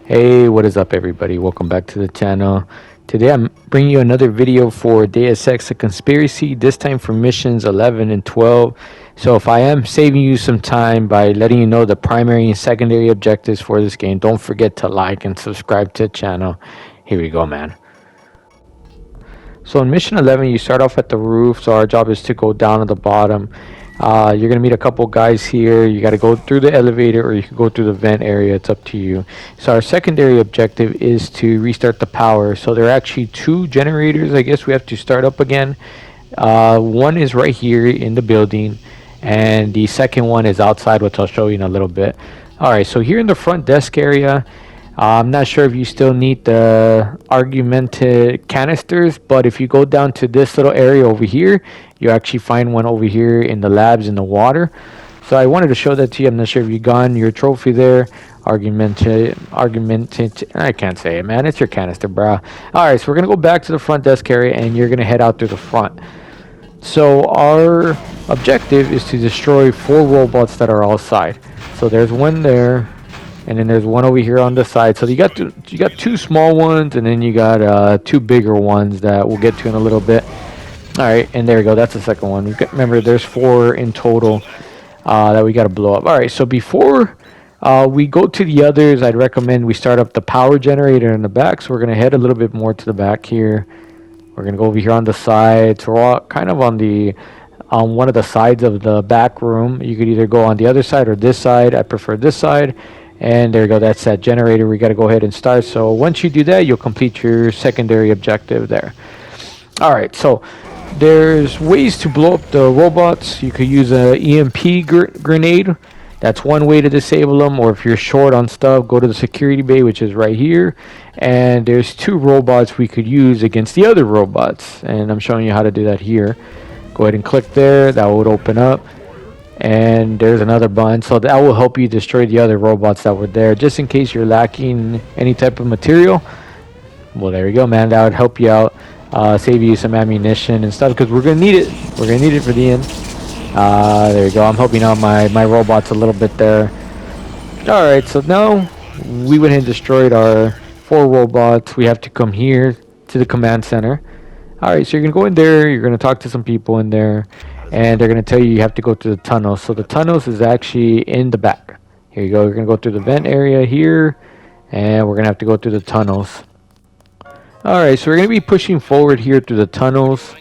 Hey, what is up everybody? Welcome back to the channel. Today I'm bringing you another video for Deus Ex: A Conspiracy, this time for missions 11 and 12. So if I am saving you some time by letting you know the primary and secondary objectives for this game, don't forget to like and subscribe to the channel. Here we go, man. So in mission 11, you start off at the roof, so our job is to go down to the bottom. You're going to meet a couple guys here. You got to go through the elevator or you can go through the vent area. It's up to you. So our secondary objective is to restart the power. So there are actually two generators I guess we have to start up again. One is right here in the building, and the second one is outside, which I'll show you in a little bit. Alright, so here in the front desk area, I'm not sure if you still need the augmented canisters, but if you go down to this little area over here, you actually find one over here in the labs in the water. So I wanted to show that to you. I'm not sure if you got your trophy there. Augmented, I can't say it, man. It's your canister, bro. Alright, so we're going to go back to the front desk area, and you're going to head out through the front. So our objective is to destroy 4 robots that are outside. So there's one there, and then there's one over here on the side. So you got two small ones, and then you got 2 bigger ones that we'll get to in a little bit. All right, and there we go. That's the second one. Remember, there's 4 in total that we got to blow up. All right, so before we go to the others, I'd recommend we start up the power generator in the back. So we're gonna head a little bit more to the back here. We're gonna go over here on the side. So we're all kind of on one of the sides of the back room. You could either go on the other side or this side. I prefer this side. And there you go, that's that generator we got to go ahead and start. So once you do that, you'll complete your secondary objective there. All right, so there's ways to blow up the robots. You could use a EMP grenade. That's one way to disable them. Or if you're short on stuff, go to the security bay, which is right here. And there's 2 robots we could use against the other robots. And I'm showing you how to do that here. Go ahead and click there. That would open up. And there's another button, so that will help you destroy the other robots that were there, just in case you're lacking any type of material. Well, there you go, man. That would help you out, save you some ammunition and stuff, because we're gonna need it. We're gonna need it for the end. There you go. I'm helping out my robots a little bit there. All right, so now we went and destroyed our 4 robots. We have to come here to the command center. All right, so you're gonna go in there. You're gonna talk to some people in there, and they're going to tell you have to go through the tunnels. So the tunnels is actually in the back. Here you go. You're going to go through the vent area here, and we're going to have to go through the tunnels. Alright, so we're going to be pushing forward here through the tunnels.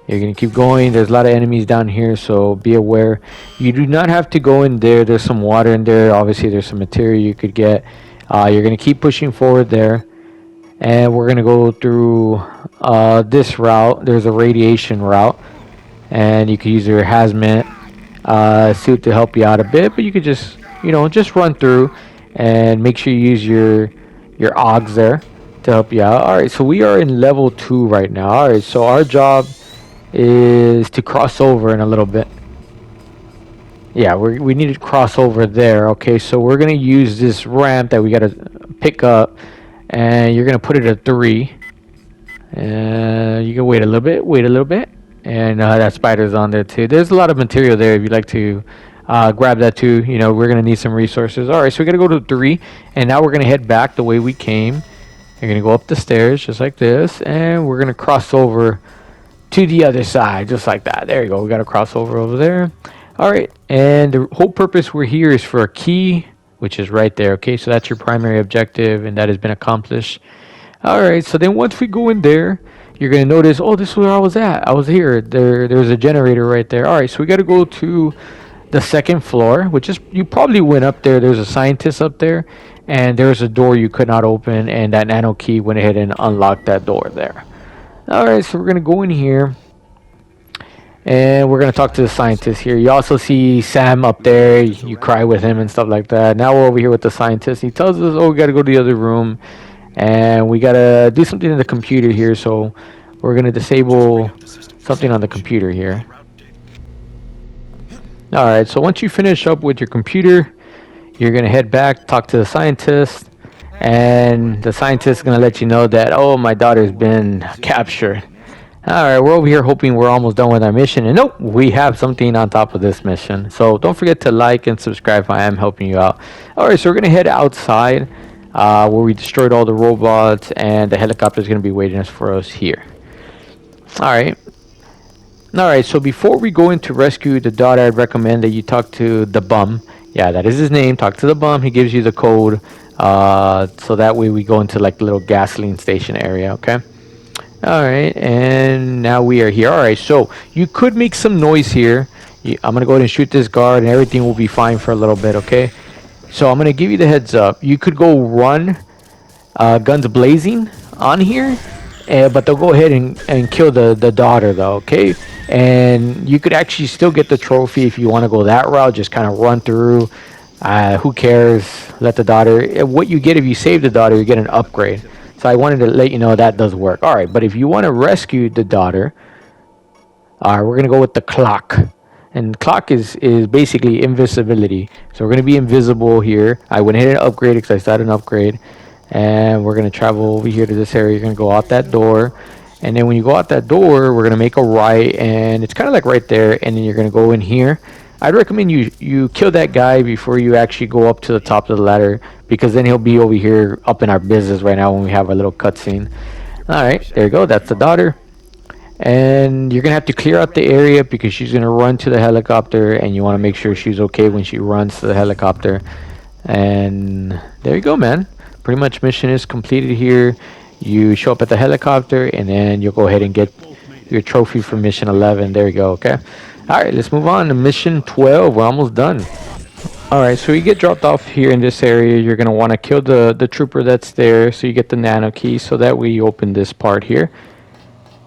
You're going to keep going. There's a lot of enemies down here, so be aware. You do not have to go in there. There's some water in there. Obviously, there's some material you could get. You're going to keep pushing forward there. And we're going to go through this route. There's a radiation route. And you could use your hazmat suit to help you out a bit, but you could just run through and make sure you use your augs there to help you out. All right, so we are in level 2 right now. All right, so our job is to cross over in a little bit. Yeah, we need to cross over there. Okay, so we're gonna use this ramp that we gotta pick up, and you're gonna put it at 3. And you can wait a little bit. And that spider's on there too. There's a lot of material there if you'd like to grab that too. We're going to need some resources. Alright, so we're going to go to 3. And now we're going to head back the way we came. You're going to go up the stairs just like this. And we're going to cross over to the other side just like that. There you go. We got to cross over there. Alright, and the whole purpose we're here is for a key, which is right there. Okay, so that's your primary objective, and that has been accomplished. Alright, so then once we go in there, you're going to notice, oh, this is where I was at. I was here. There's a generator right there. All right, so we got to go to the 2nd floor, which is, you probably went up there. There's a scientist up there, and there's a door you could not open, and that nano key went ahead and unlocked that door there. All right, so we're going to go in here, and we're going to talk to the scientist here. You also see Sam up there. You cry with him and stuff like that. Now we're over here with the scientist. He tells us, oh, we got to go to the other room. And we gotta do something in the computer here, so we're gonna disable something on the computer here. Alright, so once you finish up with your computer, you're gonna head back, talk to the scientist, and the scientist is gonna let you know that, oh, my daughter's been captured. Alright, we're over here hoping we're almost done with our mission, and nope, we have something on top of this mission. So don't forget to like and subscribe if I am helping you out. Alright, so we're gonna head outside. where we destroyed all the robots, and the helicopter is going to be waiting us for us here. Alright. Alright, so before we go into rescue the daughter, I'd recommend that you talk to the bum. Yeah, that is his name. Talk to the bum. He gives you the code. So that way we go into like the little gasoline station area, okay? Alright, and now we are here. Alright, so you could make some noise here. I'm going to go ahead and shoot this guard, and everything will be fine for a little bit, okay? So I'm going to give you the heads up. You could go run guns blazing on here, but they'll go ahead and kill the daughter, though, okay? And you could actually still get the trophy if you want to go that route. Just kind of run through. Who cares? Let the daughter... What you get if you save the daughter, you get an upgrade. So I wanted to let you know that does work. All right, but if you want to rescue the daughter, we're going to go with the clock. And clock is basically invisibility. So we're going to be invisible here. I went ahead and upgraded because I started an upgrade. And we're going to travel over here to this area. You're going to go out that door. And then when you go out that door, we're going to make a right. And it's kind of like right there. And then you're going to go in here. I'd recommend you kill that guy before you actually go up to the top of the ladder, because then he'll be over here up in our business right now when we have a little cutscene. Alright, there you go. That's the daughter. And you're going to have to clear out the area because she's going to run to the helicopter, and you want to make sure she's okay when she runs to the helicopter. And there you go, man. Pretty much mission is completed here. You show up at the helicopter, and then you'll go ahead and get your trophy for mission 11. There you go, okay? Alright, let's move on to mission 12. We're almost done. Alright, so you get dropped off here in this area. You're going to want to kill the trooper that's there, so you get the nano key, so that way you open this part here.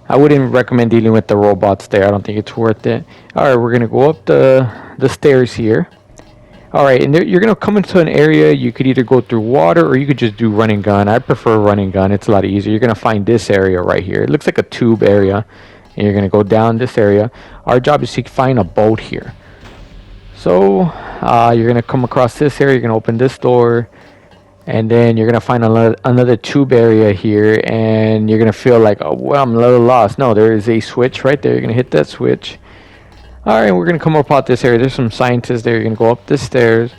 I wouldn't recommend dealing with the robots there. I don't think it's worth it. Alright, we're going to go up the stairs here. Alright, and you're going to come into an area. You could either go through water, or you could just do running gun. I prefer running gun. It's a lot easier. You're going to find this area right here. It looks like a tube area. And you're going to go down this area. Our job is to find a boat here. So you're going to come across this area. You're going to open this door. And then you're going to find another tube area here. And you're going to feel like, oh, well, I'm a little lost. No, there is a switch right there. You're going to hit that switch. All right, we're going to come up out this area. There's some scientists there. You're going to go up the stairs.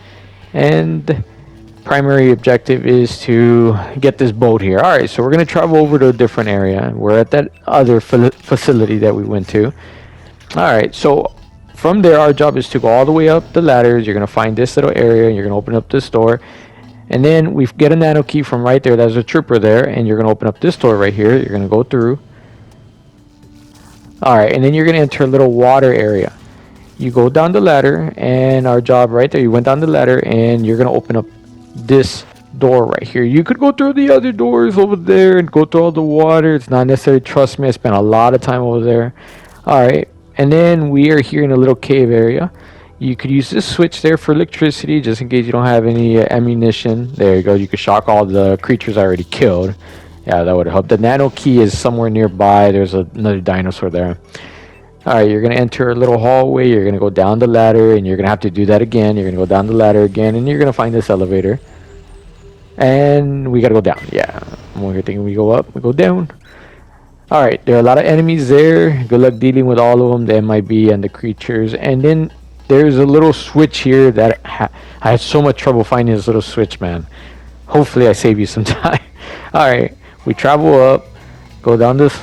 And primary objective is to get this boat here. All right, so we're going to travel over to a different area. We're at that other facility that we went to. All right, so from there, our job is to go all the way up the ladders. You're going to find this little area. You're going to open up this door. And then we get a nano key from right there. There's a trooper there. And you're going to open up this door right here. You're going to go through. All right, and then you're going to enter a little water area. You go down the ladder, and our job right there, you went down the ladder, and you're going to open up this door right here. You could go through the other doors over there and go through all the water. It's not necessary. Trust me, I spent a lot of time over there. All right, and then we are here in a little cave area. You could use this switch there for electricity, just in case you don't have any ammunition. There you go. You could shock all the creatures I already killed. Yeah, that would help. The nano key is somewhere nearby. There's another dinosaur there. Alright, you're going to enter a little hallway. You're going to go down the ladder, and you're going to have to do that again. You're going to go down the ladder again, and you're going to find this elevator. And we got to go down. Yeah, I'm over here thinking we go up, we go down. Alright, there are a lot of enemies there. Good luck dealing with all of them, the MIB and the creatures. And then there's a little switch here that I had so much trouble finding this little switch, man. Hopefully I save you some time. Alright, we travel up, go down this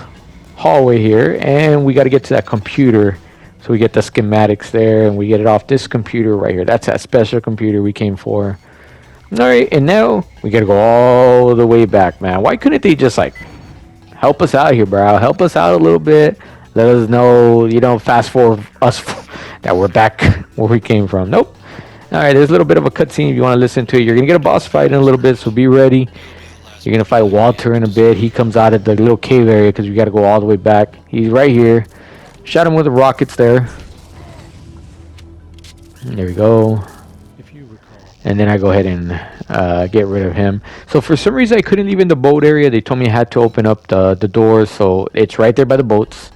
hallway here, and we got to get to that computer. So we get the schematics there, and we get it off this computer right here. That's that special computer we came for. Alright, and now we got to go all the way back, man. Why couldn't they just like help us out here, bro? Help us out a little bit. Let us know, you know, fast forward us that we're back where we came from. Nope. Alright, there's a little bit of a cutscene if you want to listen to it. You're going to get a boss fight in a little bit, so be ready. You're going to fight Walter in a bit. He comes out of the little cave area because we got to go all the way back. He's right here. Shot him with the rockets there. There we go. And then I go ahead and get rid of him. So for some reason I couldn't leave in the boat area. They told me I had to open up the doors. So it's right there by the boats.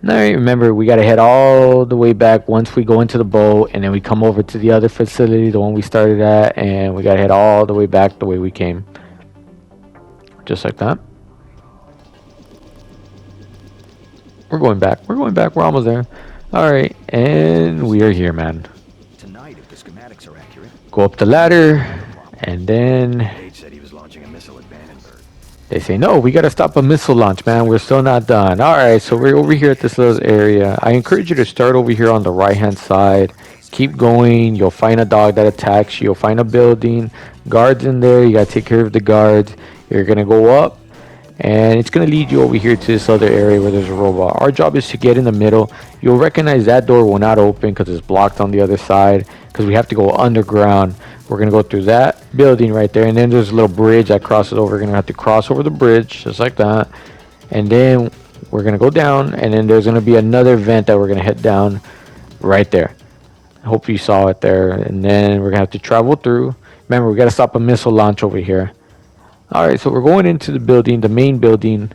Now remember, we got to head all the way back once we go into the boat. And then we come over to the other facility, the one we started at. And we got to head all the way back the way we came. Just like that. We're going back. We're going back. We're almost there. Alright. And we are here, man. Tonight, if the schematics are accurate. Go up the ladder. And then Page said he was launching a missile at Vandenberg. they say, no, we got to stop a missile launch, man. We're still not done. All right, so we're over here at this little area. I encourage you to start over here on the right-hand side. Keep going. You'll find a dog that attacks you. You'll find a building. Guards in there. You got to take care of the guards. You're going to go up, and it's going to lead you over here to this other area where there's a robot. Our job is to get in the middle. You'll recognize that door will not open because it's blocked on the other side because we have to go underground. We're going to go through that building right there, and then there's a little bridge that crosses over. We're going to have to cross over the bridge just like that, and then we're going to go down, and then there's going to be another vent that we're going to head down right there. I hope you saw it there. And then we're going to have to travel through. Remember, we got to stop a missile launch over here. All right, so we're going into the building, the main building,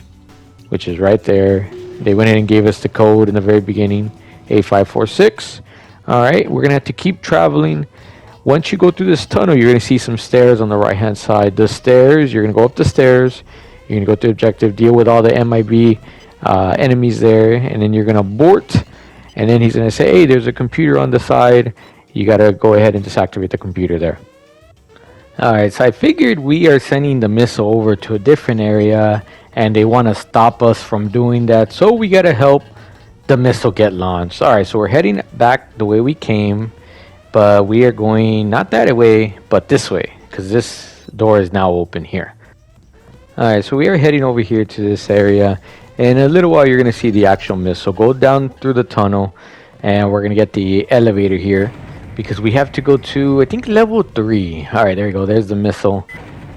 which is right there. They went in and gave us the code in the very beginning, A546. All right, we're going to have to keep traveling. Once you go through this tunnel, you're going to see some stairs on the right-hand side. The stairs, you're going to go up the stairs. You're going to go to the objective, deal with all the MIB enemies there, and then you're going to abort. And then he's going to say, hey, there's a computer on the side. You got to go ahead and just activate the computer there. All right, so I figured we are sending the missile over to a different area, and they want to stop us from doing that. So we got to help the missile get launched. All right, so we're heading back the way we came, but we are going not that way, but this way, because this door is now open here. All right, so we are heading over here to this area. In a little while, you're going to see the actual missile. Go down through the tunnel, and we're going to get the elevator here because we have to go to, I think, level 3. All right, there you go. There's the missile.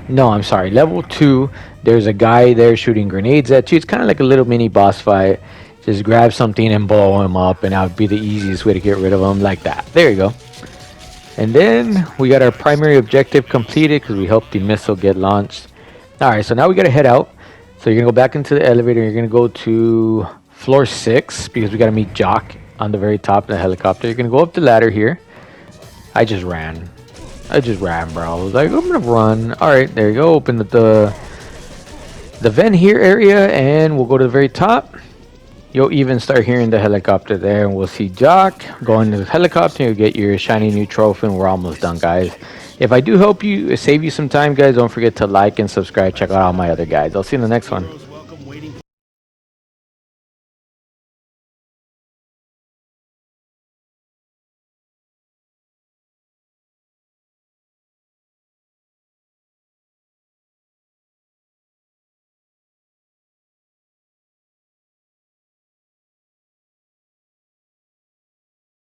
No, I'm sorry, level 2. There's a guy there shooting grenades at you. It's kind of like a little mini boss fight. Just grab something and blow him up, and that would be the easiest way to get rid of him, like that. There you go. And then we got our primary objective completed because we helped the missile get launched. All right, so now we got to head out. So you're going to go back into the elevator. You're going to go to floor 6 because we got to meet Jock on the very top of the helicopter. You're going to go up the ladder here. I just ran, bro. I was like, I'm going to run. All right, there you go. Open the vent here area, and we'll go to the very top. You'll even start hearing the helicopter there, and we'll see Jock go into the helicopter. You'll get your shiny new trophy, and we're almost done, guys. If I do help you, save you some time, guys, don't forget to like and subscribe. Check out all my other guys. I'll see you in the next one.